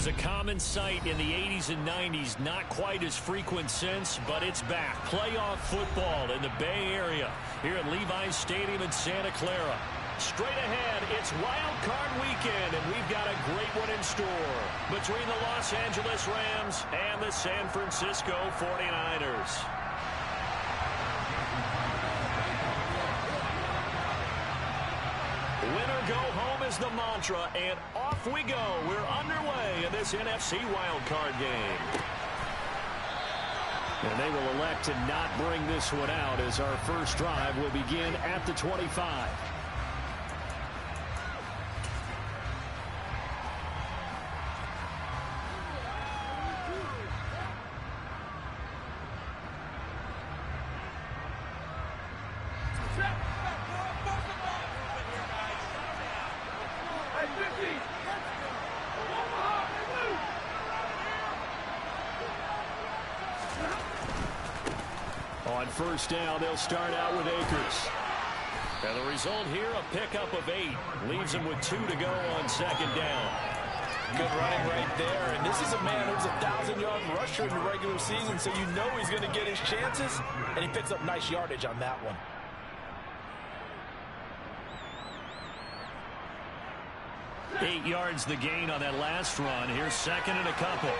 was a common sight in the 80s and 90s. Not quite as frequent since, but it's back. Playoff football in the Bay Area here at Levi's Stadium in Santa Clara. Straight ahead, it's Wild Card Weekend, and we've got a great one in store between the Los Angeles Rams and the San Francisco 49ers. Winner go home is the mantra, and off we go. We're underway in this NFC wildcard game. And they will elect to not bring this one out as our first drive will begin at the 25. On first down, they'll start out with Akers. And the result here, a pickup of 8. Leaves him with 2 to go on second down. Good running right there. And this is a man who's a 1,000-yard rusher in the regular season, so you know he's going to get his chances. And he picks up nice yardage on that one. Eight yards the gain on that last run. Here's second and a couple.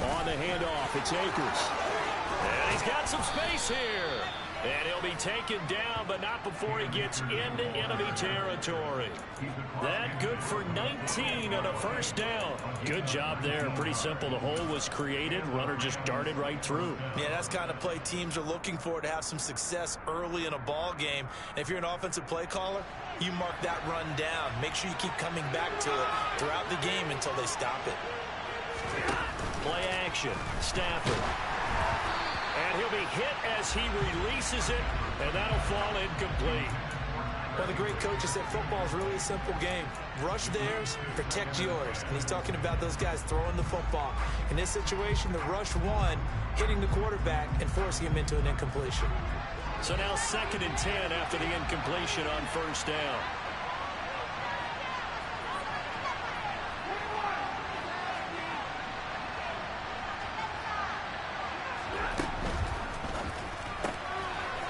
On the handoff, it's Akers. And he's got some space here. And he'll be taken down, but not before he gets into enemy territory. That good for 19 on a first down. Good job there. Pretty simple. The hole was created. Runner just darted right through. Yeah, that's the kind of play teams are looking for to have some success early in a ball game. And if you're an offensive play caller, you mark that run down. Make sure you keep coming back to it throughout the game until they stop it. Play action. Stafford. And he'll be hit as he releases it, and that'll fall incomplete. Well, the great coach has said football is really a simple game. Rush theirs, protect yours. And he's talking about those guys throwing the football. In this situation, the rush won, hitting the quarterback and forcing him into an incompletion. So now 2nd and 10 after the incompletion on first down.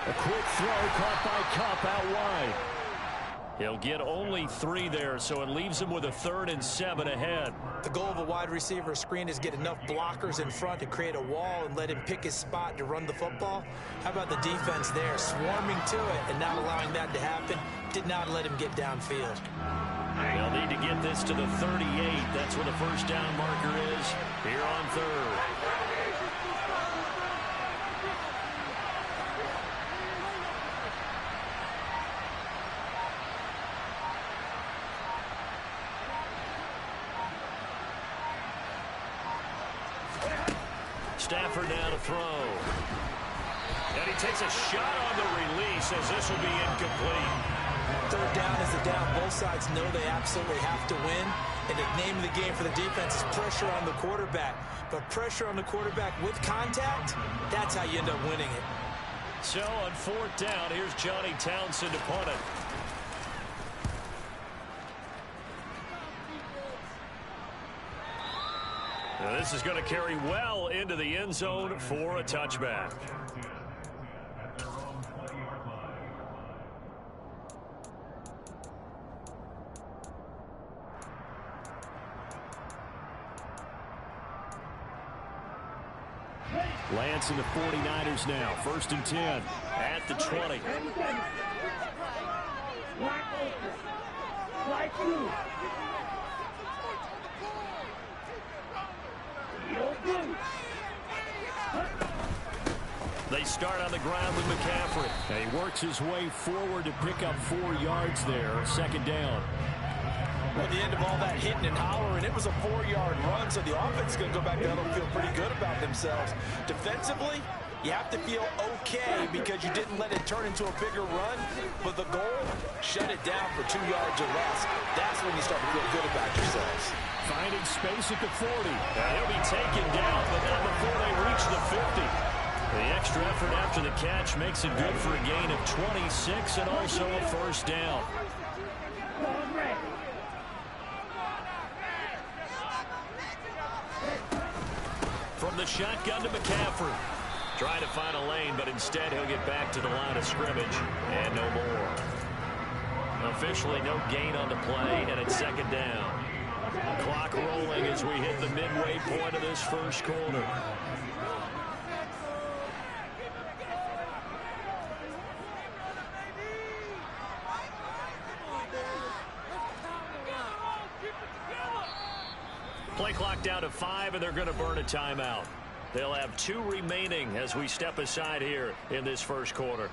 A quick throw caught by Kupp out wide. He'll get only 3 there, so it leaves him with a 3rd and 7 ahead. The goal of a wide receiver screen is get enough blockers in front to create a wall and let him pick his spot to run the football. How about the defense there, swarming to it and not allowing that to happen? Did not let him get downfield. They'll need to get this to the 38. That's where the first down marker is here on 3rd. Stafford now to throw. And he takes a shot on the release as this will be incomplete. 3rd down is the down. Both sides know they absolutely have to win. And the name of the game for the defense is pressure on the quarterback. But pressure on the quarterback with contact, that's how you end up winning it. So on 4th down, here's Johnny Townsend to punt it. Now this is going to carry well into the end zone for a touchback. Lance and the 49ers now. 1st and 10 at the 20. They start on the ground with McCaffrey. And he works his way forward to pick up 4 yards there. 2nd down. At the end of all that hitting and hollering, it was a 4-yard run, so the offense is going to go back down and feel pretty good about themselves. Defensively, you have to feel okay because you didn't let it turn into a bigger run, but the goal, shut it down for 2 yards or less. That's when you start to feel good about yourselves. Finding space at the 40. And he'll be taken down, but not before they reach the 50. The extra effort after the catch makes it good for a gain of 26 and also a first down. From the shotgun to McCaffrey. Trying to find a lane, but instead he'll get back to the line of scrimmage. And no more. Officially no gain on the play, and it's second down. Clock rolling as we hit the midway point of this first quarter. Play clock down to 5, and they're going to burn a timeout. They'll have 2 remaining as we step aside here in this first quarter.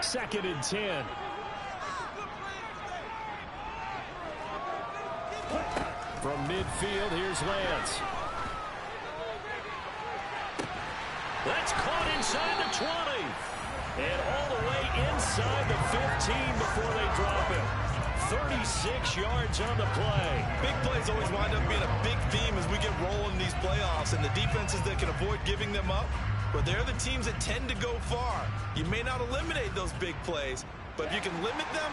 Second and 10. From midfield, here's Lance. That's caught inside the 20. And all the way inside the 15 before they drop it. 36 yards on the play. Big plays always wind up being a big theme as we get rolling in these playoffs. And the defenses that can avoid giving them up, but they're the teams that tend to go far. You may not eliminate those big plays, but if you can limit them,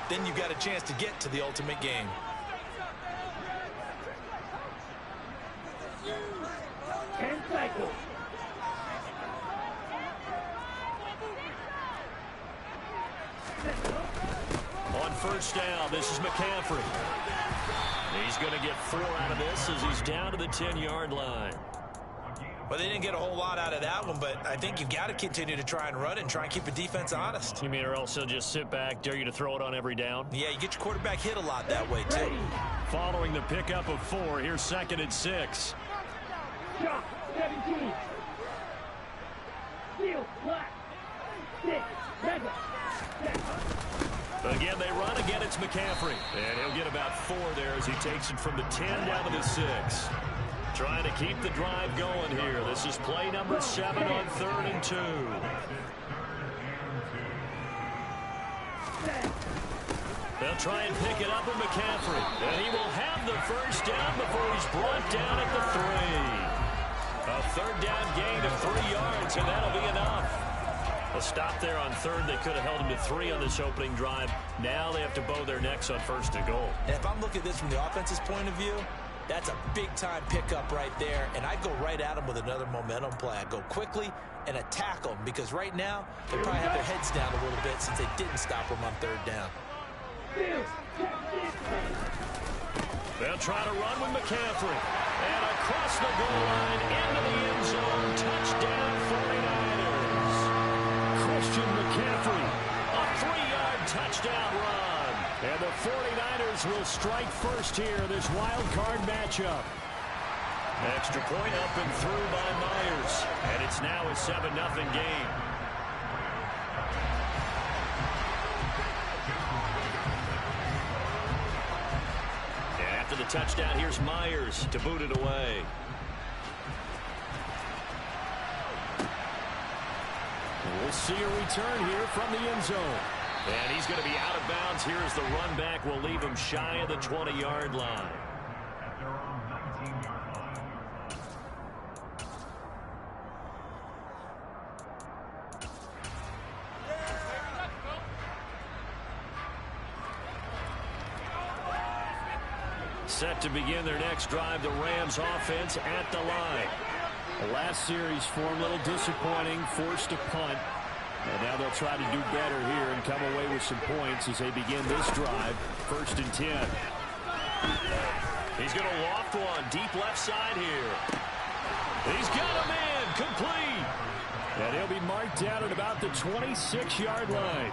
then you've got a chance to get to the ultimate game. On first down, this is McCaffrey. He's going to get 4 out of this as he's down to the 10-yard line. Well, they didn't get a whole lot out of that one, but I think you've got to continue to try and run and try and keep the defense honest. You mean or else he'll just sit back, dare you to throw it on every down? Yeah, you get your quarterback hit a lot that way, too. Following the pickup of 4, here's second and 6. Shot, 17. Field, flat. 6, mega. Again, they run. Again, it's McCaffrey. And he'll get about 4 there as he takes it from the 10 down to the 6. Trying to keep the drive going here. This is play number 7 on 3rd and 2. They'll try and pick it up with McCaffrey. And he will have the first down before he's brought down at the 3. A 3rd down gain of 3 yards, and that'll be enough. A stop there on 3rd. They could have held him to 3 on this opening drive. Now they have to bow their necks on 1st and goal. And if I'm looking at this from the offense's point of view, that's a big-time pickup right there, and I'd go right at them with another momentum play. I'd go quickly and attack them, because right now they probably have their heads down a little bit since they didn't stop them on 3rd down. They'll try to run with McCaffrey. And across the goal line into the end zone. Touchdown 49ers. Christian McCaffrey, a 3-yard touchdown run. And the 49ers will strike first here in this wild card matchup. Extra point up and through by Myers. And it's now a 7-0 game. And after the touchdown, here's Myers to boot it away. We'll see a return here from the end zone. And he's going to be out of bounds here as the run back will leave him shy of the 20-yard line. Set to begin their next drive, the Rams offense at the line. The last series form a little disappointing, forced a punt. And now they'll try to do better here and come away with some points as they begin this drive. 1st and 10. He's going to loft one deep left side here. He's got a man complete. And he'll be marked down at about the 26-yard line.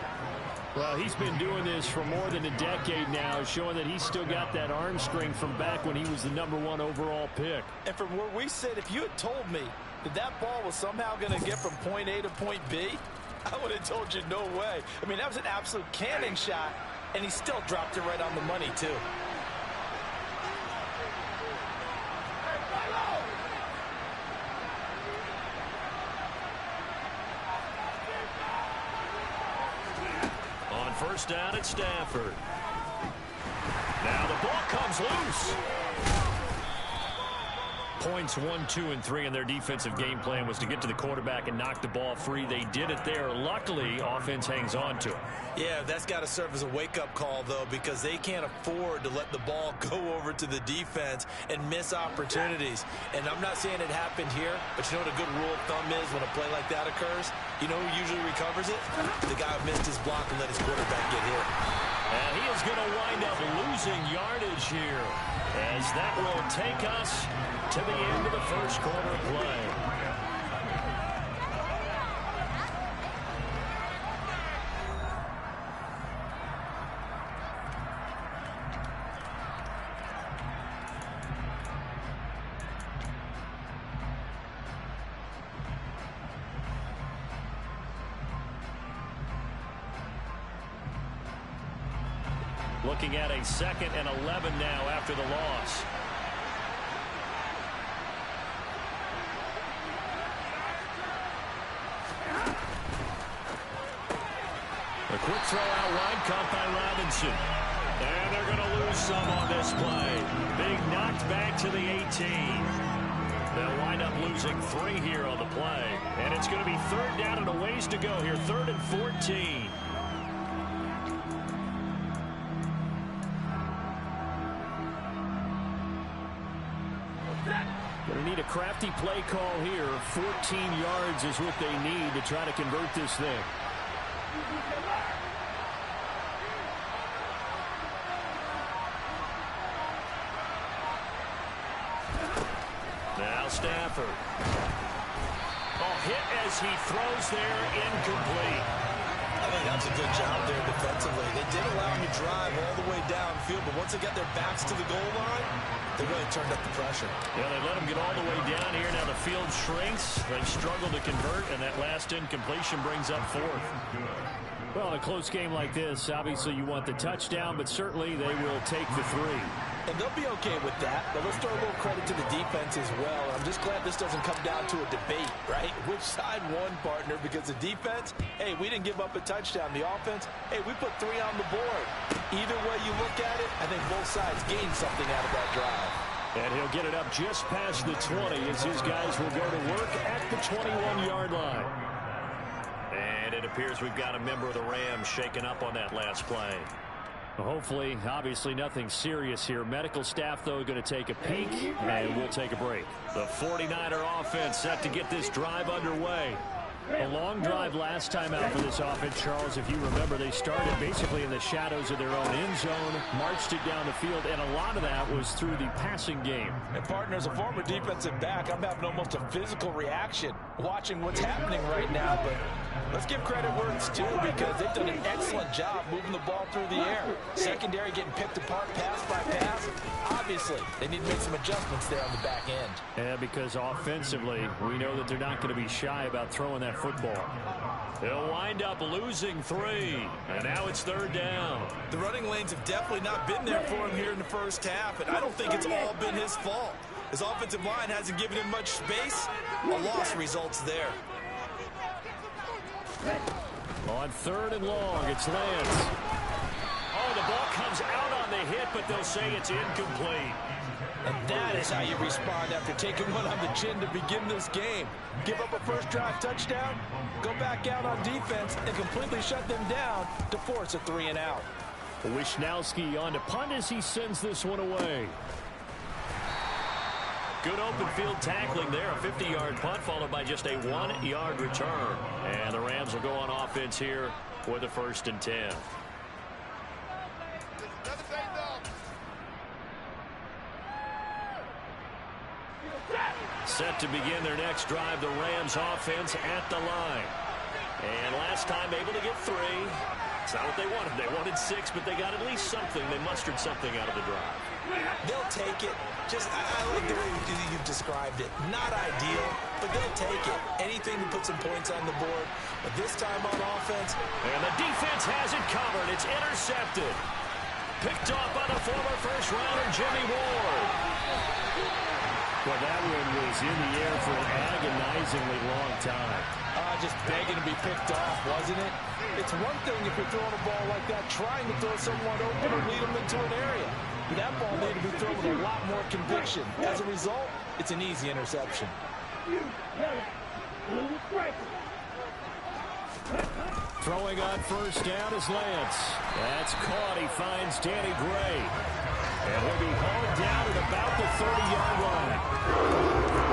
Well, he's been doing this for more than a decade now, showing that he's still got that arm strength from back when he was the #1 overall pick. And from where we sit, if you had told me that that ball was somehow going to get from point A to point B, I would have told you no way. I mean, that was an absolute cannon shot, and he still dropped it right on the money, too. on first down at Stafford. Now the ball comes loose. Points 1, 2, and 3 in their defensive game plan was to get to the quarterback and knock the ball free. They did it there. Luckily, offense hangs on to it. Yeah, that's got to serve as a wake-up call, though, because they can't afford to let the ball go over to the defense and miss opportunities. And I'm not saying it happened here, but you know what a good rule of thumb is when a play like that occurs? You know who usually recovers it? The guy who missed his block and let his quarterback get hit. And he is going to wind up losing yardage here, as that will take us to the end of the first quarter play. Looking at a 2nd and 11 now after the loss. A quick throw out wide, caught by Robinson. And they're going to lose some on this play. Being knocked back to the 18. They'll wind up losing 3 here on the play. And it's going to be 3rd down and a ways to go here. 3rd and 14. Going to need a crafty play call here. 14 yards is what they need to try to convert this thing. Now Stafford. Oh, hit as he throws there, incomplete. I think that's a good job there defensively. They did allow him to drive all the way downfield, but once they got their backs to the goal line, they really turned up the pressure. Yeah, they let him get all the way down here. Now the field shrinks. They've struggled to convert, and that last incompletion brings up 4th. Well, in a close game like this, obviously you want the touchdown, but certainly they will take the 3. And they'll be okay with that, but let's throw a little credit to the defense as well. I'm just glad this doesn't come down to a debate, right? Which side won, partner? Because the defense, hey, we didn't give up a touchdown. The offense, hey, we put 3 on the board. Either way you look at it, I think both sides gained something out of that drive. And he'll get it up just past the 20 as his guys will go to work at the 21-yard line. And it appears we've got a member of the Rams shaken up on that last play. Hopefully, obviously nothing serious here. Medical staff, though, going to take a peek, and we'll take a break. The 49er offense set to get this drive underway. A long drive last time out for this offense, Charles. If you remember, they started basically in the shadows of their own end zone, marched it down the field, and a lot of that was through the passing game. And, partner, as a former defensive back, I'm having almost a physical reaction watching what's happening right now. But let's give credit where it's due, because they've done an excellent job moving the ball through the air. Secondary getting picked apart pass by pass. Obviously, they need to make some adjustments there on the back end. Yeah, because offensively, we know that they're not going to be shy about throwing that football. They'll wind up losing 3, and now it's 3rd down. The running lanes have definitely not been there for him here in the first half, and I don't think it's all been his fault. His offensive line hasn't given him much space. A loss results there. On 3rd and long, it's Lance. Oh, the ball comes out on the hit, but they'll say it's incomplete. And that is how you respond after taking one on the chin to begin this game. Give up a first drive touchdown, go back out on defense, and completely shut them down to force a 3 and out. Wisnowski on to punt as he sends this one away. Good open field tackling there. A 50-yard punt followed by just a 1-yard return. And the Rams will go on offense here with a 1st and 10. Set to begin their next drive, the Rams offense at the line. And last time able to get 3. It's not what they wanted. They wanted 6, but they got at least something. They mustered something out of the drive. They'll take it. I like the way you've described it. Not ideal, but they'll take it. Anything to put some points on the board. But this time on offense. And the defense has it covered. It's intercepted. Picked off by the former first-rounder, Jimmy Ward. Well, that one was in the air for an agonizingly long time. just begging to be picked off, wasn't it? It's one thing if you're throwing a ball like that, trying to throw someone open or lead them into an area. But that ball needed to be thrown with a lot more conviction. As a result, it's an easy interception. Throwing on first down is Lance. That's caught. He finds Danny Gray. And he'll be hauled down at about the 30-yard line.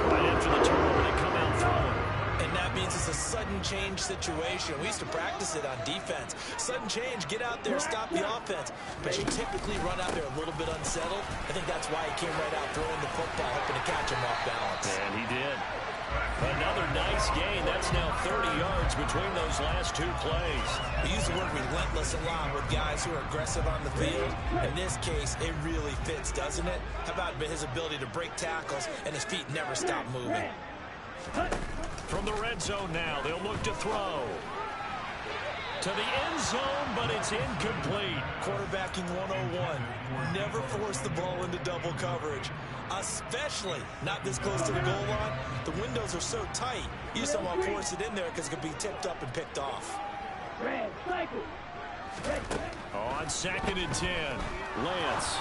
Right after the turnover, they come out throwing. And that means it's a sudden change situation. We used to practice it on defense. Sudden change, get out there, stop the offense. But you typically run out there a little bit unsettled. I think that's why he came right out throwing the football, hoping to catch him off balance. And he did. Another nice gain. That's now 30 yards between those last two plays. We use the word relentless a lot with guys who are aggressive on the field. In this case, it really fits, doesn't it? How about his ability to break tackles and his feet never stop moving? From the red zone now, they'll look to throw. To the end zone, but it's incomplete. Quarterbacking 101. Never force the ball into double coverage, especially not this close to the goal line. The windows are so tight, you just don't want to force it in there because it could be tipped up and picked off. On 2nd and 10, Lance.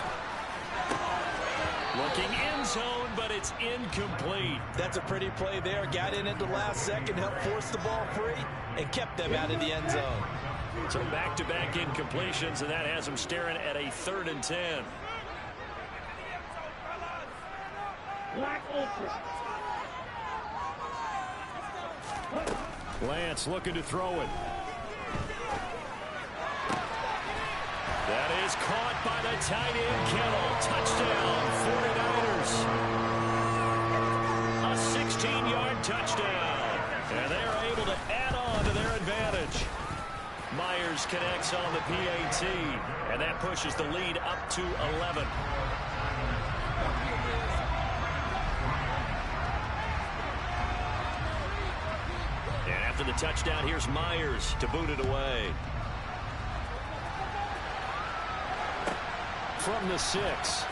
Looking end zone, but it's incomplete. That's a pretty play there. Got in at the last second, helped force the ball free, and kept them out of the end zone. So back-to-back incompletions, and that has them staring at a 3rd and 10. Lance looking to throw it. That is caught by the tight end, Kittle. Touchdown, 49ers. A 16-yard touchdown. And they are able to add on to their advantage. Myers connects on the PAT, and that pushes the lead up to 11. And after the touchdown, here's Myers to boot it away. From the 6.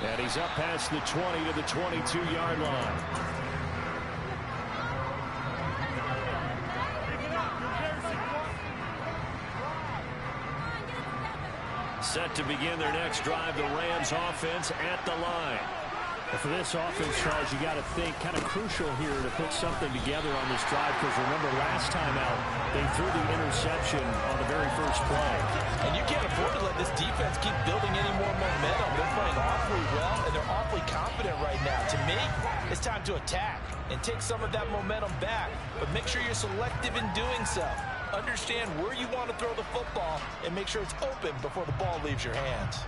And he's up past the 20 to the 22-yard line. Set to begin their next drive, the Rams offense at the line. For this offense, Charles, you got to think kind of crucial here to put something together on this drive, because remember last time out they threw the interception on the very first play. And you can't afford to let this defense keep building any more momentum. They're playing awfully well, and they're awfully confident right now. To me, it's time to attack and take some of that momentum back, but make sure you're selective in doing so. Understand where you want to throw the football and make sure it's open before the ball leaves your hands.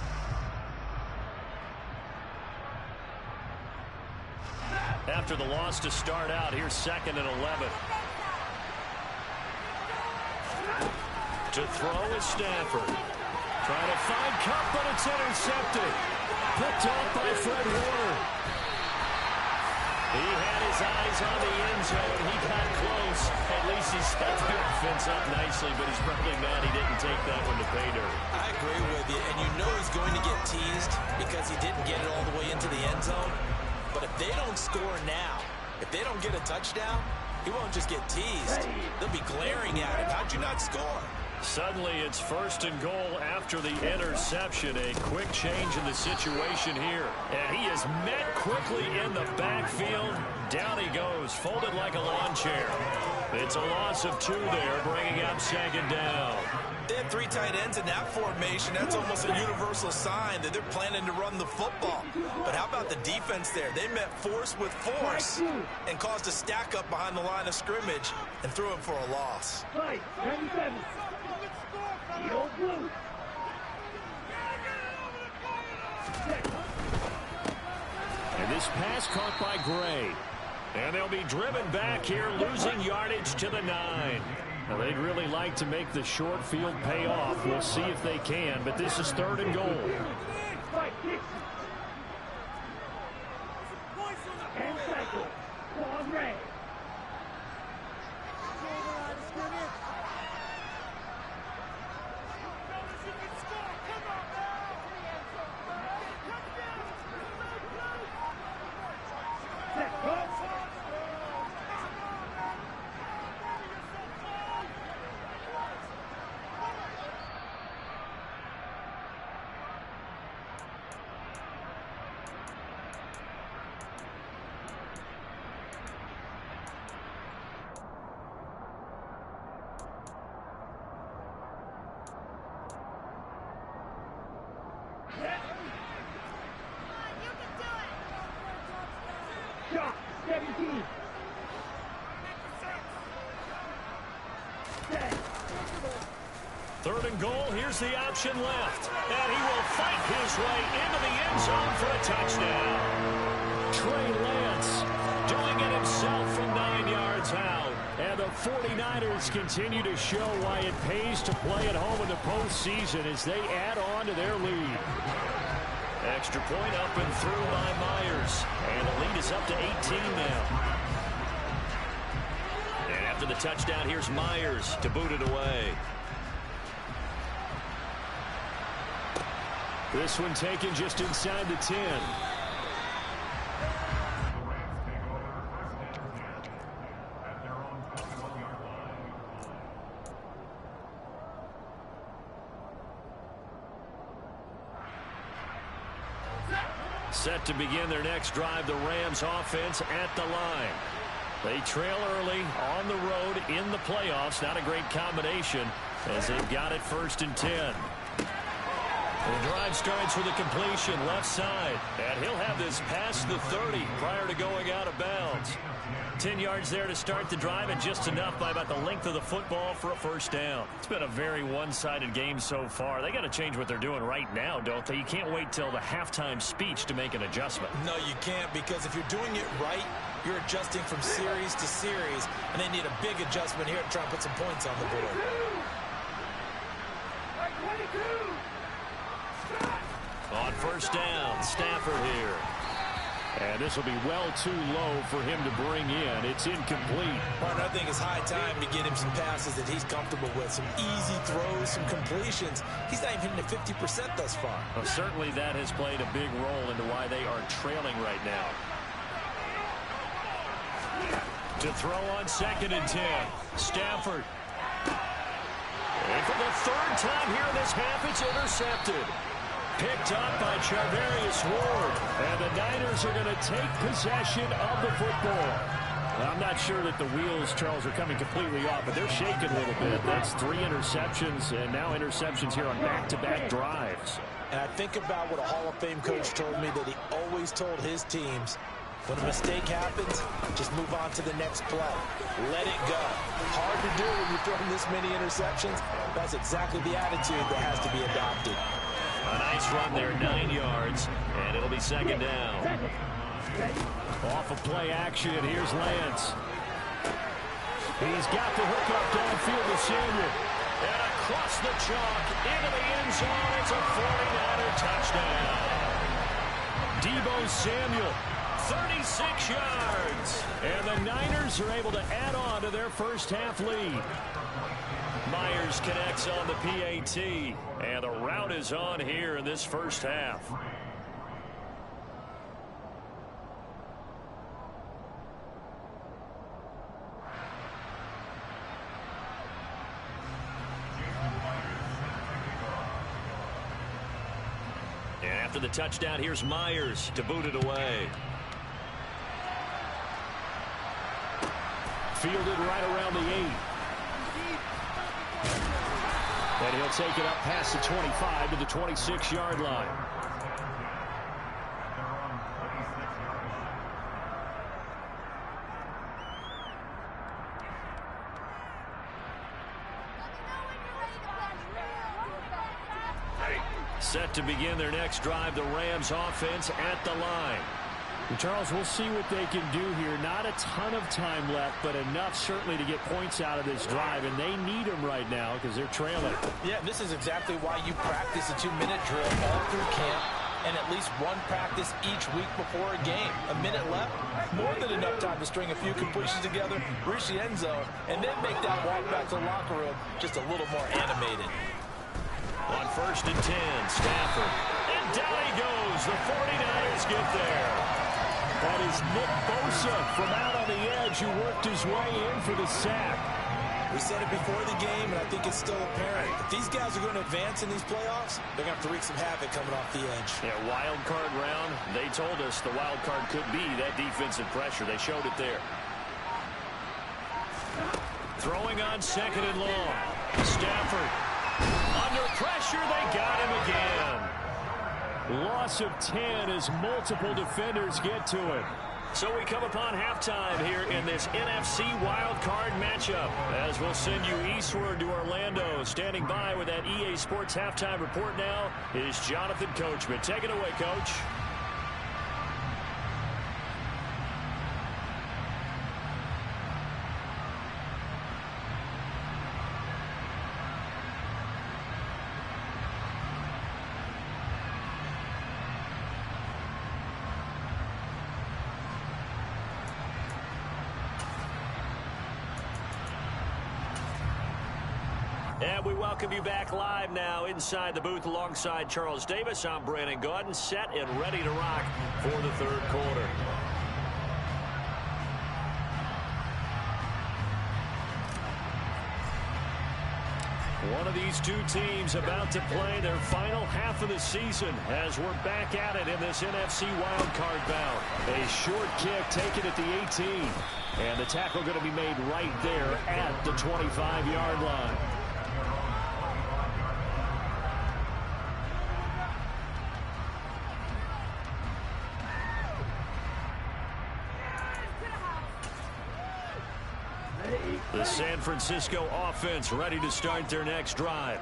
After the loss to start out, here's 2nd and 11. To throw is Stafford. Trying to find Cup, but it's intercepted. Picked off by Fred Warner. He had his eyes on the end zone. He got close. At least he set the offense up nicely, but he's probably mad he didn't take that one to pay dirt. I agree with you, and you know he's going to get teased because he didn't get it all the way into the end zone. But if they don't score now, if they don't get a touchdown, he won't just get teased. They'll be glaring at him. How'd you not score? Suddenly it's 1st and goal after the interception. A quick change in the situation here. And he is met quickly in the backfield. Down he goes, folded like a lawn chair. It's a loss of 2 there, bringing up 2nd down. They have 3 tight ends in that formation. That's almost a universal sign that they're planning to run the football. But how about the defense there? They met force with force and caused a stack up behind the line of scrimmage and threw him for a loss. And this pass caught by Gray. And they'll be driven back here, losing yardage to the 9. Now, they'd really like to make the short field pay off. We'll see if they can, but this is 3rd and goal. 3rd and goal. Here's the option left. And he will fight his way into the end zone for a touchdown. Trey Lance doing it himself from 9 yards out. And the 49ers continue to show why it pays to play at home in the postseason as they add on to their lead. Extra point up and through by Myers. And the lead is up to 18 now. And after the touchdown, here's Myers to boot it away. This one taken just inside the 10. Set to begin their next drive, the Rams offense at the line. They trail early on the road in the playoffs. Not a great combination as they've got it 1st and 10. The drive starts with a completion left side. And he'll have this past the 30 prior to going out of bounds. 10 yards there to start the drive, and just enough by about the length of the football for a 1st down. It's been a very one-sided game so far. They got to change what they're doing right now, don't they? You can't wait till the halftime speech to make an adjustment. No, you can't, because if you're doing it right, you're adjusting from series to series, and they need a big adjustment here to try and put some points on the board. On 1st down, Stafford here. And this will be well too low for him to bring in. It's incomplete. Martin, I think it's high time to get him some passes that he's comfortable with. Some easy throws, some completions. He's not even hitting at 50% thus far. Well, certainly that has played a big role into why they are trailing right now. To throw on 2nd and 10. Stafford. And for the 3rd time here in this half, it's intercepted. Picked up by Charvarius Ward. And the Niners are going to take possession of the football. Well, I'm not sure that the wheels, Charles, are coming completely off, but they're shaking a little bit. That's 3 interceptions, and now interceptions here on back-to-back drives. And I think about what a Hall of Fame coach told me that he always told his teams, when a mistake happens, just move on to the next play. Let it go. Hard to do when you're throwing this many interceptions. That's exactly the attitude that has to be adopted. A nice run there, 9 yards, and it'll be 2nd down. Off of play action, here's Lance. He's got the hook up downfield to Samuel. And across the chalk, into the end zone, it's a 49er touchdown. Deebo Samuel, 36 yards. And the Niners are able to add on to their 1st half lead. Myers connects on the PAT, and the route is on here in this 1st half. And after the touchdown, here's Myers to boot it away. Fielded right around the 8. And he'll take it up past the 25 to the 26-yard line. Set to begin their next drive, the Rams offense at the line. And Charles, we'll see what they can do here. Not a ton of time left, but enough certainly to get points out of this drive, and they need them right now because they're trailing. Yeah, this is exactly why you practice a 2-minute drill all through camp and at least one practice each week before a game. A minute left, more than enough time to string a few completions together, reach the end zone, and then make that walk back to the locker room just a little more animated. On 1st and 10, Stafford. And down he goes. The 49ers get there. That is Nick Bosa from out on the edge who worked his way in for the sack. We said it before the game, and I think it's still apparent. If these guys are going to advance in these playoffs, they're going to have to wreak some havoc coming off the edge. Yeah, wild card round. They told us the wild card could be that defensive pressure. They showed it there. Throwing on 2nd and long. Stafford. Under pressure, they got him again. Loss of 10 as multiple defenders get to him. So we come upon halftime here in this NFC wildcard matchup as we'll send you eastward to Orlando. Standing by with that EA Sports halftime report now is Jonathan Coachman. Take it away, Coach. And we welcome you back live now inside the booth alongside Charles Davis. I'm Brandon Gaudin, set and ready to rock for the third quarter. One of these two teams about to play their final half of the season as we're back at it in this NFC wildcard bout. A short kick taken at the 18. And the tackle going to be made right there at the 25-yard line. The San Francisco offense ready to start their next drive.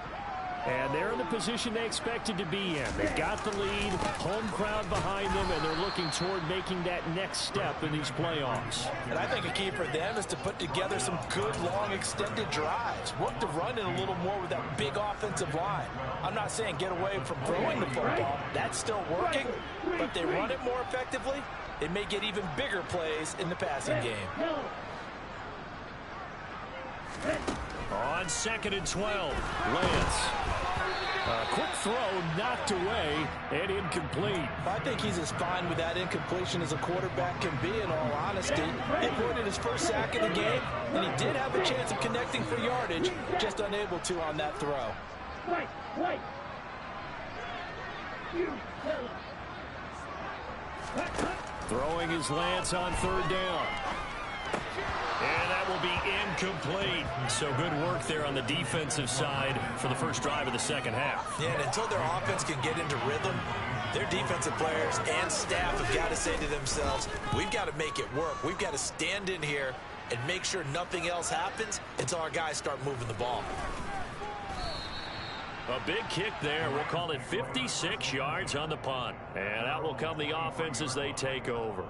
And they're in the position they expected to be in. They got the lead, home crowd behind them, and they're looking toward making that next step in these playoffs. And I think a key for them is to put together some good, long, extended drives. Work to run it a little more with that big offensive line. I'm not saying get away from throwing the football. That's still working. But if they run it more effectively, they may get even bigger plays in the passing game. On 2nd and 12, Lance. A quick throw knocked away and incomplete. I think he's as fine with that incompletion as a quarterback can be, in all honesty. He avoided his first sack of the game, and he did have a chance of connecting for yardage, just unable to on that throw. Throwing is Lance on 3rd down. And that will be incomplete. So good work there on the defensive side for the first drive of the second half. Yeah, and until their offense can get into rhythm, their defensive players and staff have got to say to themselves, we've got to make it work. We've got to stand in here and make sure nothing else happens until our guys start moving the ball. A big kick there. We'll call it 56 yards on the punt. And out will come the offense as they take over.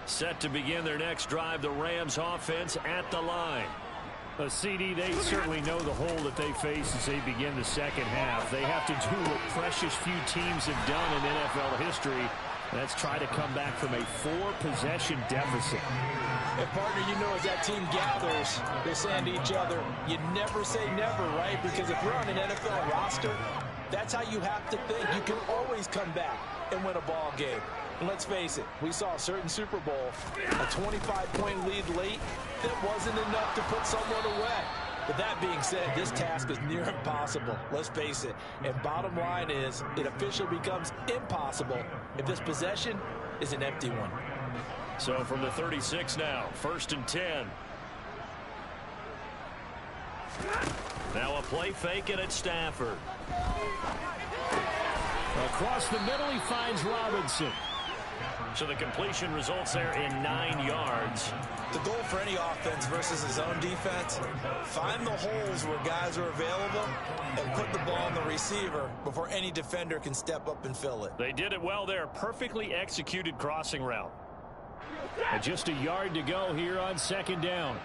Set to begin their next drive, the Rams offense at the line. CD, they certainly know the hole that they face as they begin the second half. They have to do what precious few teams have done in NFL history. That's try to come back from a 4-possession deficit. And partner, you know, as that team gathers, they're saying to each other, you never say never, right? Because if you're on an NFL roster, that's how you have to think. You can always come back and win a ball game. And let's face it, we saw a certain Super Bowl, a 25-point lead late, that wasn't enough to put someone away. But that being said, this task is near impossible. Let's face it. And bottom line is, it officially becomes impossible if this possession is an empty one. So from the 36 now, 1st and 10. Now a play fake it at Stafford. Across the middle, he finds Robinson. So the completion results there in 9 yards. The goal for any offense versus his own defense, find the holes where guys are available and put the ball on the receiver before any defender can step up and fill it. They did it well there. Perfectly executed crossing route. And just a yard to go here on 2nd down.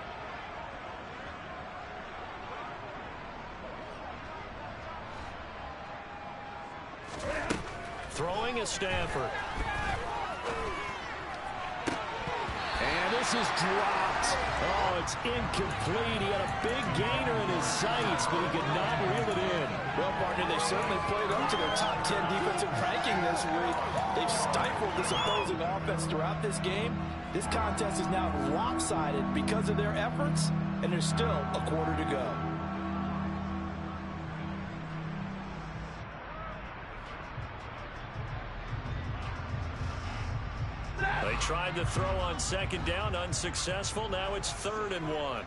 Throwing is Stafford. And this is dropped. Oh, it's incomplete. He had a big gainer in his sights, but he could not reel it in. Well, partner, they've certainly played up to their top 10 defensive ranking this week. They've stifled this opposing offense throughout this game. This contest is now lopsided because of their efforts, and there's still a quarter to go. They tried to throw on second down, unsuccessful. Now it's 3rd and 1.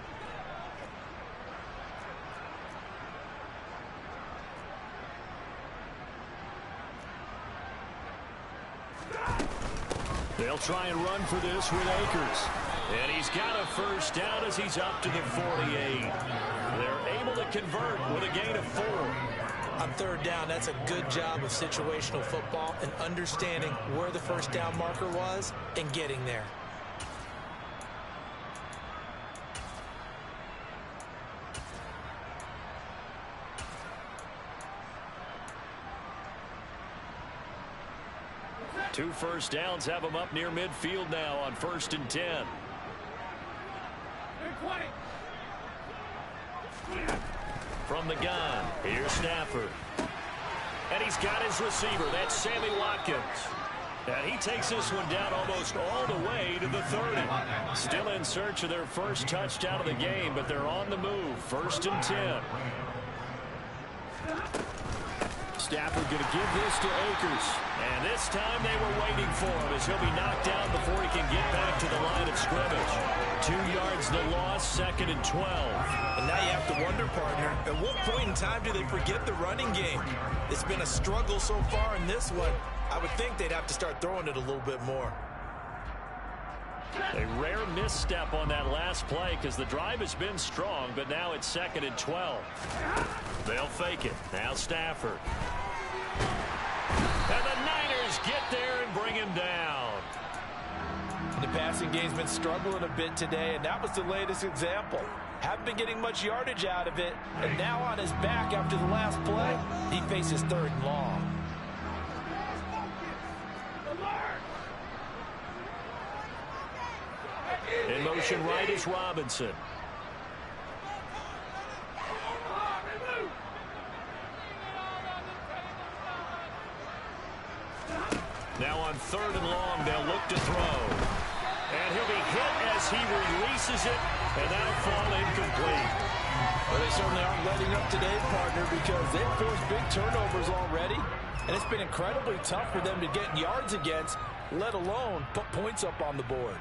They'll try and run for this with Akers. And he's got a first down as he's up to the 48. They're able to convert with a gain of 4. On 3rd down, that's a good job of situational football and understanding where the first down marker was and getting there. Two first downs have them up near midfield now on 1st and 10. From the gun, here's Stafford. And he's got his receiver. That's Sammy Watkins. And he takes this one down almost all the way to the 30. Still in search of their first touchdown of the game, but they're on the move. 1st and 10. Stafford going to give this to Akers. And this time they were waiting for him as he'll be knocked down before he can get back to the line of scrimmage. 2 yards the loss, 2nd and 12. And now you have to wonder, partner, at what point in time do they forget the running game? It's been a struggle so far in this one. I would think they'd have to start throwing it a little bit more. A rare misstep on that last play because the drive has been strong, but now it's 2nd and 12. They'll fake it. Now Stafford. And the Niners get there and bring him down. The passing game's been struggling a bit today, and that was the latest example. Haven't been getting much yardage out of it, and now on his back after the last play, he faces 3rd and long. In motion right is Robinson. Now on 3rd and long, they'll look to throw. And he'll be hit as he releases it, and that'll fall incomplete. Well, they certainly aren't letting up today, partner, because they've forced big turnovers already, and it's been incredibly tough for them to get yards against, let alone put points up on the board.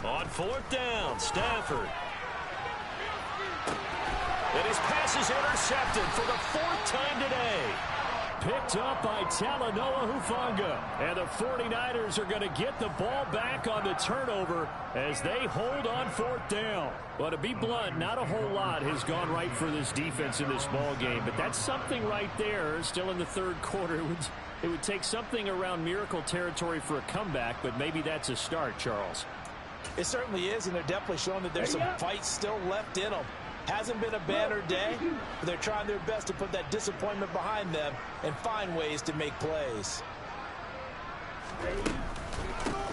On 4th down, Stafford. And his pass is intercepted for the 4th time today. Picked up by Talanoa Hufanga. And the 49ers are going to get the ball back on the turnover as they hold on 4th down. But to be blunt, not a whole lot has gone right for this defense in this ball game. But that's something right there. Still in the 3rd quarter. It would take something around miracle territory for a comeback, but maybe that's a start, Charles. It certainly is, and they're definitely showing that there's some fight still left in them. Hasn't been a banner day, but they're trying their best to put that disappointment behind them and find ways to make plays.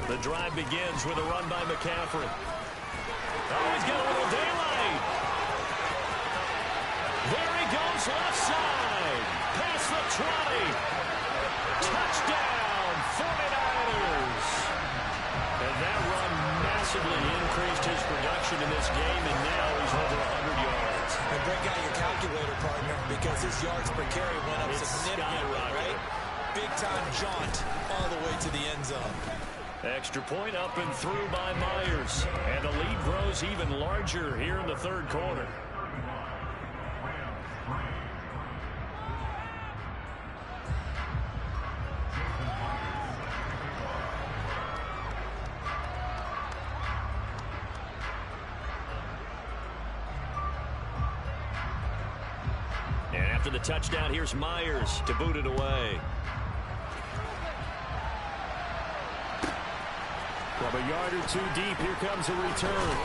The drive begins with a run by McCaffrey. Oh, he's got a little daylight. There he goes, left side. Past the 20. Touchdown, 49ers. And that run massively increased his production in this game, and now he's over 100 yards. And break out your calculator, partner, because his yards per carry went up significantly, right? Big-time jaunt all the way to the end zone. Extra point up and through by Myers. And the lead grows even larger here in the 3rd quarter. And after the touchdown, here's Myers to boot it away. From a yard or 2 deep, here comes a return.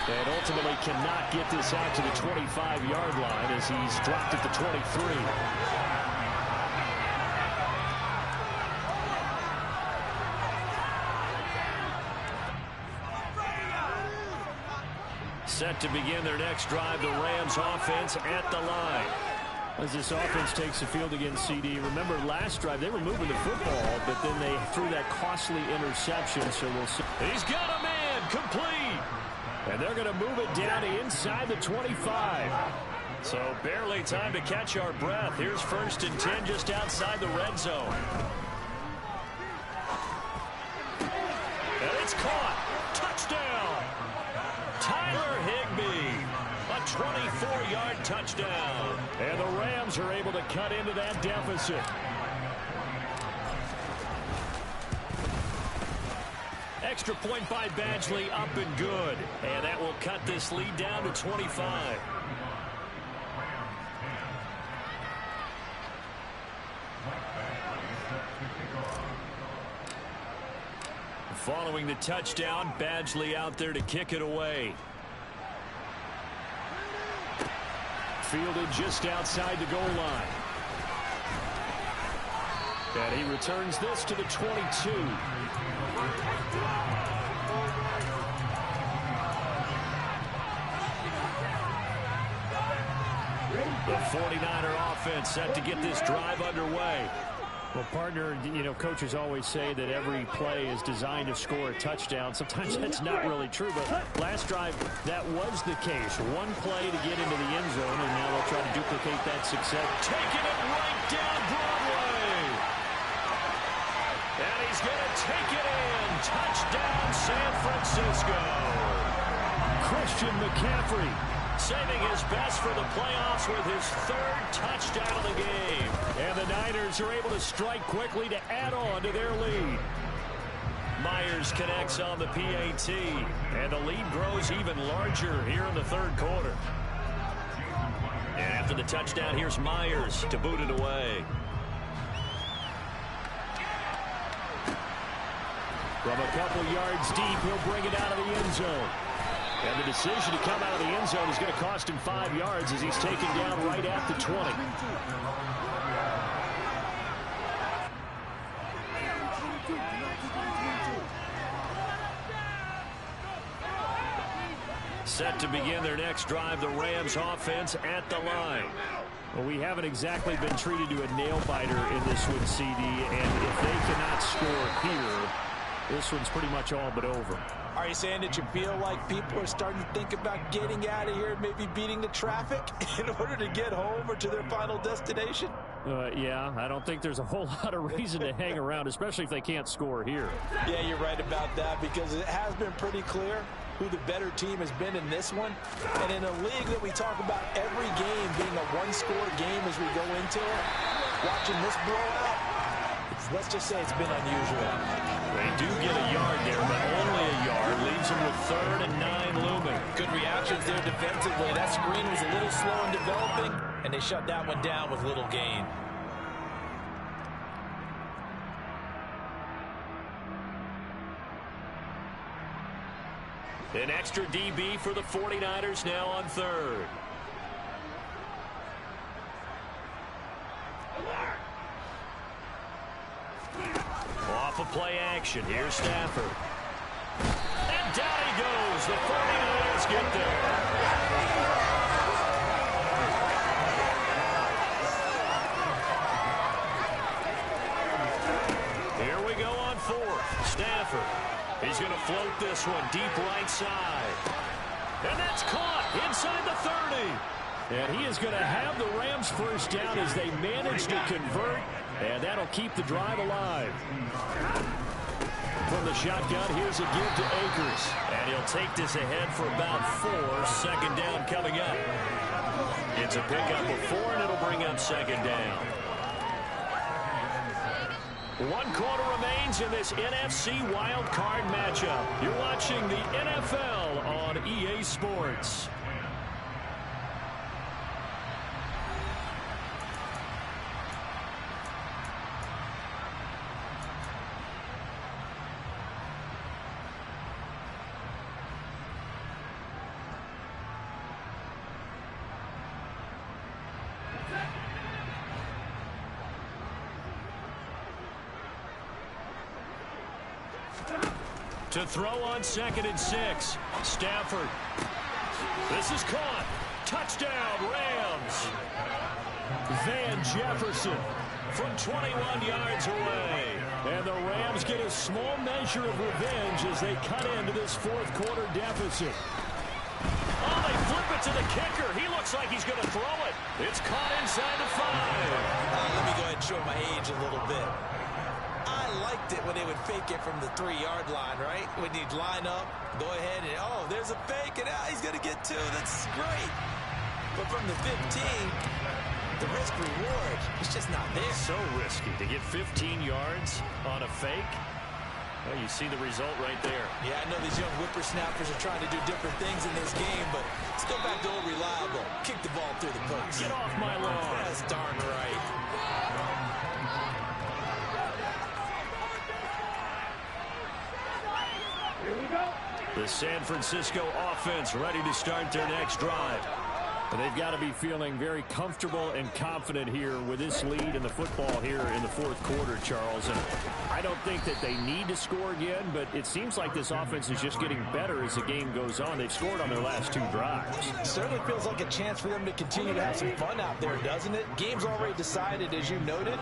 And ultimately cannot get this out to the 25-yard line as he's dropped at the 23. Set to begin their next drive, the Rams offense at the line. As this offense takes the field against CD, remember last drive they were moving the football, but then they threw that costly interception, so we'll see. He's got a man, complete. And they're going to move it down to inside the 25. So barely time to catch our breath. Here's 1st and 10 just outside the red zone. And it's caught. Touchdown. Tyler Higbee. A 24-yard touchdown. And the Rams are able to cut into that deficit. Extra point by Badgley, up and good. And that will cut this lead down to 25. Following the touchdown, Badgley out there to kick it away. Fielded just outside the goal line. And he returns this to the 22. The 49er offense set to get this drive underway. Well, partner, you know, coaches always say that every play is designed to score a touchdown. Sometimes that's not really true, but last drive, that was the case. One play to get into the end zone, and now they'll try to duplicate that success. Taking it right down Broadway. And he's going to take it in. Touchdown, San Francisco. Christian McCaffrey saving his best for the playoffs with his 3rd touchdown of the game. And the Niners are able to strike quickly to add on to their lead. Myers connects on the PAT, and the lead grows even larger here in the 3rd quarter. And after the touchdown, here's Myers to boot it away. From a couple yards deep, he'll bring it out of the end zone. And the decision to come out of the end zone is going to cost him 5 yards as he's taken down right at the 20. Set to begin their next drive, the Rams offense at the line. Well, we haven't exactly been treated to a nail-biter in this one, CD, and if they cannot score here, this one's pretty much all but over. Are you saying that you feel like people are starting to think about getting out of here and maybe beating the traffic in order to get home or to their final destination? Yeah, I don't think there's a whole lot of reason to hang around, especially if they can't score here. Yeah, you're right about that, because it has been pretty clear who the better team has been in this one. And in a league that we talk about every game being a one-score game as we go into it, watching this blowout, let's just say it's been unusual. They do get a yard there, but only a yard. Leaves them with 3rd and 9 looming. Good reactions there defensively. That screen was a little slow in developing, and they shut that one down with little gain. An extra DB for the 49ers now on 3rd. Off of play action. Here's Stafford. And down he goes. The 49ers get there. Here we go on 4th. Stafford. He's going to float this one deep right side. And that's caught inside the 30. And he is going to have the Rams first down as they manage to convert. And that'll keep the drive alive. From the shotgun, here's a give to Akers. And he'll take this ahead for about 4. 2nd down coming up. It's a pickup of 4, and it'll bring up 2nd down. 1 quarter remains in this NFC Wild Card matchup. You're watching the NFL on EA Sports. To throw on 2nd and 6. Stafford. This is caught. Touchdown, Rams. Van Jefferson from 21 yards away. And the Rams get a small measure of revenge as they cut into this fourth quarter deficit. Oh, they flip it to the kicker. He looks like he's going to throw it. It's caught inside the 5. Let me go ahead and show my age a little bit. I liked it when they would fake it from the 3-yard line, right? When you'd line up, go ahead and, oh, there's a fake, and he's going to get 2. That's great. But from the 15, the risk-reward is just not there. So risky to get 15 yards on a fake. Well, you see the result right there. Yeah, I know these young whippersnappers are trying to do different things in this game, but let's go back to old reliable. Kick the ball through the post. Get off my lawn. That's darn right. Here we go. The San Francisco offense ready to start their next drive. But they've got to be feeling very comfortable and confident here with this lead in the football here in the fourth quarter, Charles. And I don't think that they need to score again, but it seems like this offense is just getting better as the game goes on. They've scored on their last 2 drives. It certainly feels like a chance for them to continue to have some fun out there, doesn't it? Game's already decided, as you noted.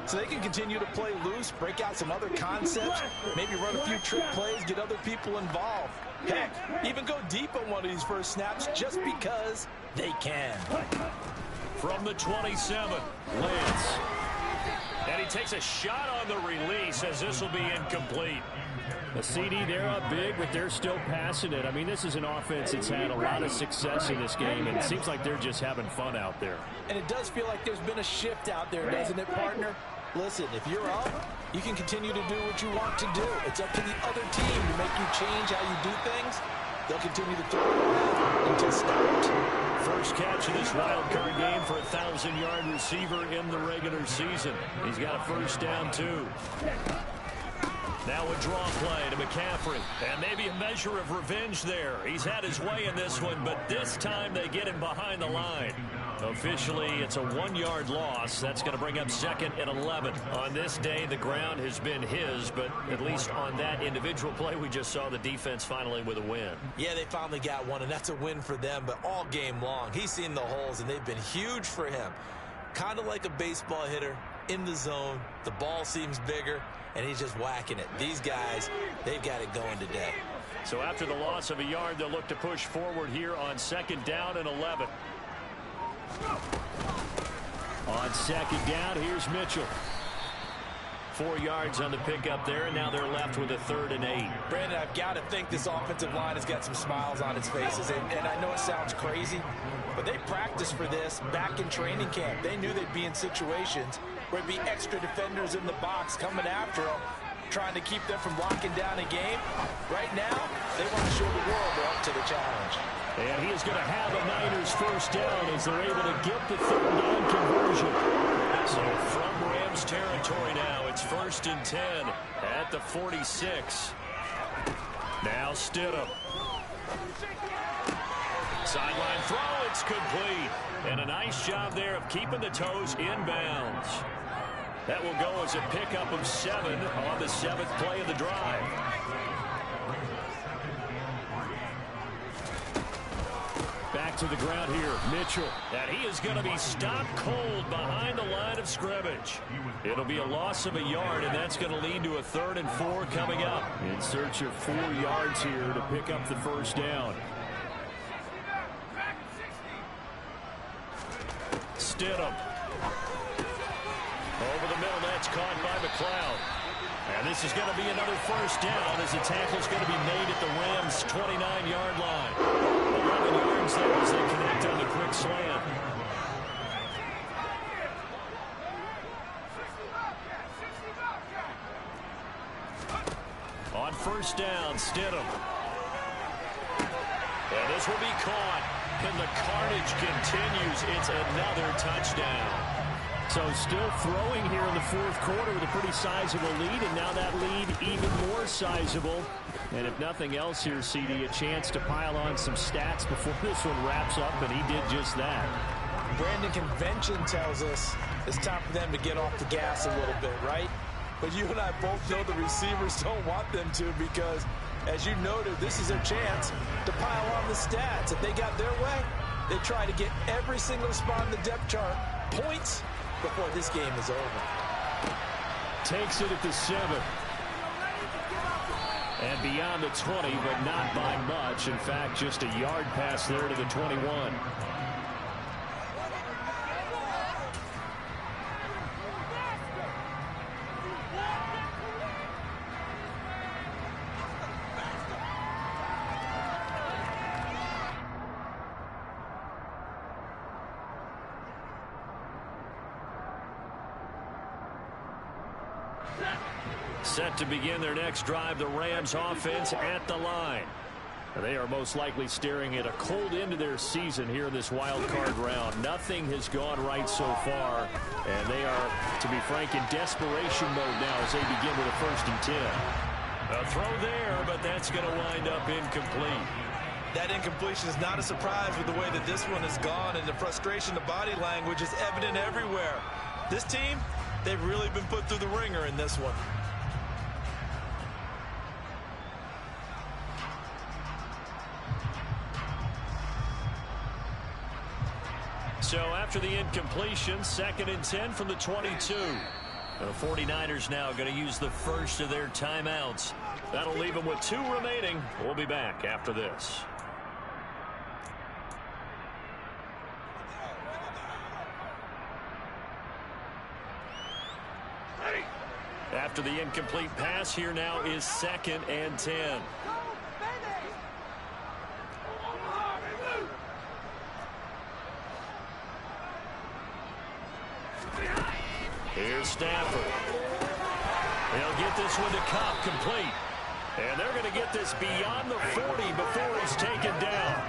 So they can continue to play loose, break out some other concepts, maybe run a few trick plays, get other people involved. Heck, even go deep on one of these first snaps just because they can. From the 27, Lance. And he takes a shot on the release as this will be incomplete. The CD, they're up big, but they're still passing it. I mean, this is an offense that's had a lot of success in this game, and it seems like they're just having fun out there. And it does feel like there's been a shift out there, doesn't it, partner? Listen, if you're up, you can continue to do what you want to do. It's up to the other team to make you change how you do things. They'll continue to throw it around until stopped. First catch of this wild card game for a 1,000-yard receiver in the regular season. He's got a first down, too. Now a draw play to McCaffrey. And maybe a measure of revenge there. He's had his way in this one, but this time they get him behind the line. Officially, it's a 1-yard loss. That's going to bring up 2nd and 11. On this day, the ground has been his, but at least on that individual play, we just saw the defense finally with a win. Yeah, they finally got one, and that's a win for them, but all game long, he's seen the holes, and they've been huge for him. Kind of like a baseball hitter in the zone. The ball seems bigger, and he's just whacking it. These guys, they've got it going today. So after the loss of a yard, they'll look to push forward here on 2nd down and 11. On 2nd down, here's Mitchell. 4 yards on the pickup there, and now they're left with a 3rd and 8. Brandon, I've got to think this offensive line has got some smiles on its faces, and I know it sounds crazy, but they practiced for this back in training camp. They knew they'd be in situations where it'd be extra defenders in the box coming after them, trying to keep them from locking down a game. Right now, they want to show the world they're up to the challenge. And he is going to have a Niners first down as they're able to get the 3rd down conversion. So from Rams territory now, it's 1st and 10 at the 46. Now Stidham. Sideline throw, it's complete. And a nice job there of keeping the toes inbounds. That will go as a pickup of 7 on the 7th play of the drive. Back to the ground here, Mitchell. And he is going to be stopped cold behind the line of scrimmage. It'll be a loss of a yard, and that's going to lead to a 3rd and 4 coming up. In search of 4 yards here to pick up the first down. Stidham. Over the middle, that's caught by McLeod. And this is going to be another first down as the tackle's going to be made at the Rams' 29-yard line. 11 yards there as they connect on the quick slant. On first down, Stidham. And this will be caught. And the carnage continues. It's another touchdown. So still throwing here in the fourth quarter with a pretty sizable lead, and now that lead even more sizable. And if nothing else here, CD, a chance to pile on some stats before this one wraps up, and he did just that. Brandon, convention tells us it's time for them to get off the gas a little bit, right? But you and I both know the receivers don't want them to, because As you noted, this is their chance to pile on the stats. If they got their way, they try to get every single spot in the depth chart points before this game is over. Takes it at the 7. And beyond the 20, but not by much. In fact, just a yard pass there to the 21. Set to begin their next drive, the Rams offense at the line. They are most likely staring at a cold end to their season here in this wild card round. Nothing has gone right so far, and they are, to be frank, in desperation mode now as they begin with a 1st and 10. A throw there, but that's going to wind up incomplete. That incompletion is not a surprise with the way that this one has gone, and the frustration, the body language is evident everywhere. This team, they've really been put through the ringer in this one. So after the incompletion, 2nd and 10 from the 22. The 49ers now going to use the first of their timeouts. That'll leave them with 2 remaining. We'll be back after this. After the incomplete pass, here now is 2nd and 10. Here's Stafford. He'll get this one to Cobb complete. And they're going to get this beyond the 40 before he's taken down.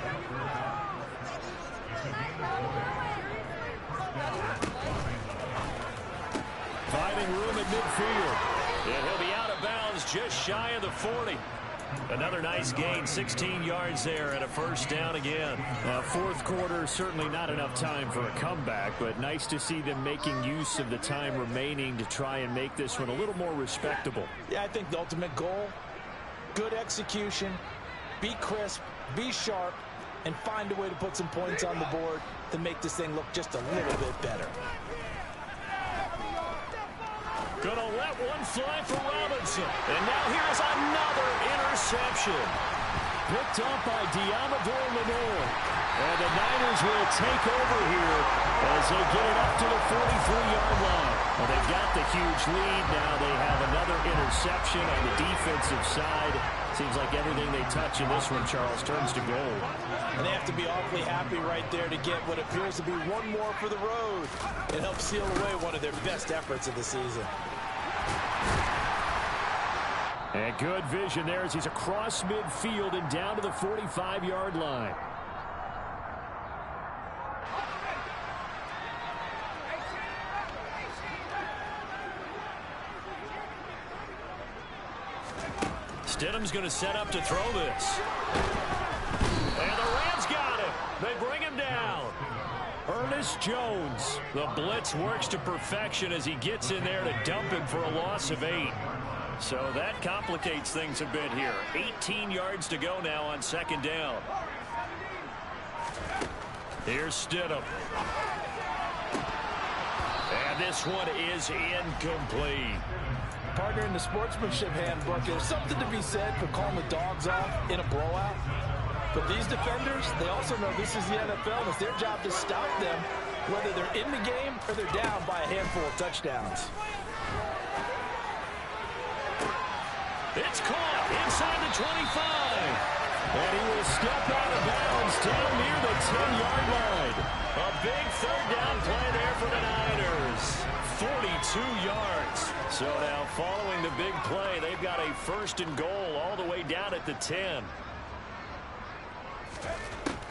Finding room at midfield. And he'll be out of bounds just shy of the 40. Another nice gain, 16 yards there and a 1st down again. 4th quarter, certainly not enough time for a comeback, but nice to see them making use of the time remaining to try and make this one a little more respectable. Yeah, I think the ultimate goal, good execution, be crisp, be sharp, and find a way to put some points on the board to make this thing look just a little bit better. Gonna let one fly for Robinson. And now here's another interception. Picked up by Diamador Lenore. And the Niners will take over here as they get it up to the 43-yard line. Well, they've got the huge lead. Now they have another interception on the defensive side. Seems like everything they touch in this one, Charles, turns to gold. And they have to be awfully happy right there to get what appears to be one more for the road and help seal away one of their best efforts of the season. And good vision there as he's across midfield and down to the 45-yard line. Stidham's going to set up to throw this. And the Rams got him. They bring him down. Ernest Jones. The blitz works to perfection as he gets in there to dump him for a loss of 8. So that complicates things a bit here. 18 yards to go now on 2nd down. Here's Stidham. And this one is incomplete. Partner, in the sportsmanship handbook, there's something to be said for calling the dogs off in a blowout. But these defenders, they also know this is the NFL. It's their job to stop them, whether they're in the game or they're down by a handful of touchdowns. It's caught inside the 25. And he will step out of bounds down near the 10-yard line. A big 3rd down play there for the Niners. 42 yards. So now following the big play, they've got a 1st and goal all the way down at the 10.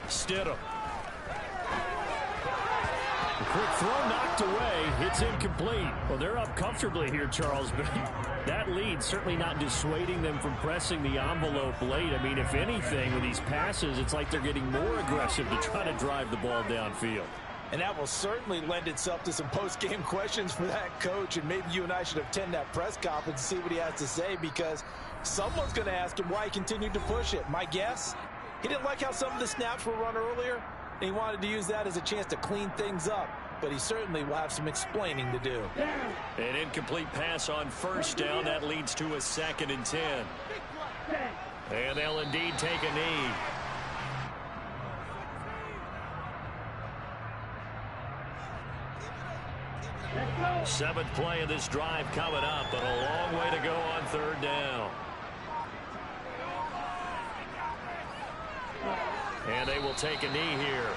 Stidham. A quick throw knocked away. It's incomplete. Well, they're up comfortably here, Charles, but that lead certainly not dissuading them from pressing the envelope late. I mean, if anything, with these passes, it's like they're getting more aggressive to try to drive the ball downfield. And that will certainly lend itself to some post-game questions for that coach. And maybe you and I should attend that press conference and see what he has to say, because Someone's going to ask him why he continued to push it. My guess, he didn't like how some of the snaps were run earlier, and he wanted to use that as a chance to clean things up. But he certainly will have some explaining to do. An incomplete pass on first down. That leads to a 2nd and 10. And they'll indeed take a knee. Seventh play of this drive coming up, but a long way to go on 3rd down. And they will take a knee here.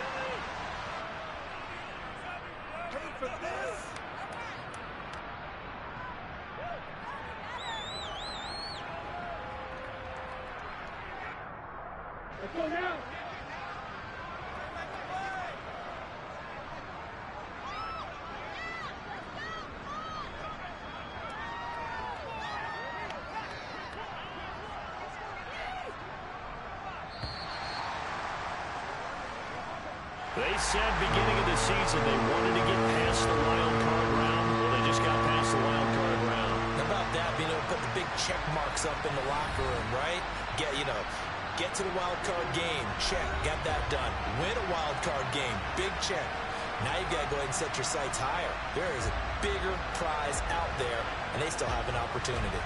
Let's go now. They said beginning of the season they wanted to get past the wild card round. Well, they just got past the wild card round. How about that, being able to put the big check marks up in the locker room, right? Get to the wild card game. Check. Got that done. Win a wild card game. Big check. Now you've got to go ahead and set your sights higher. There is a bigger prize out there, and they still have an opportunity.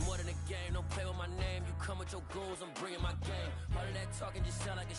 More than a game, don't play with my name. You come with your goals, I'm bringing my game. All of that talking just sound like a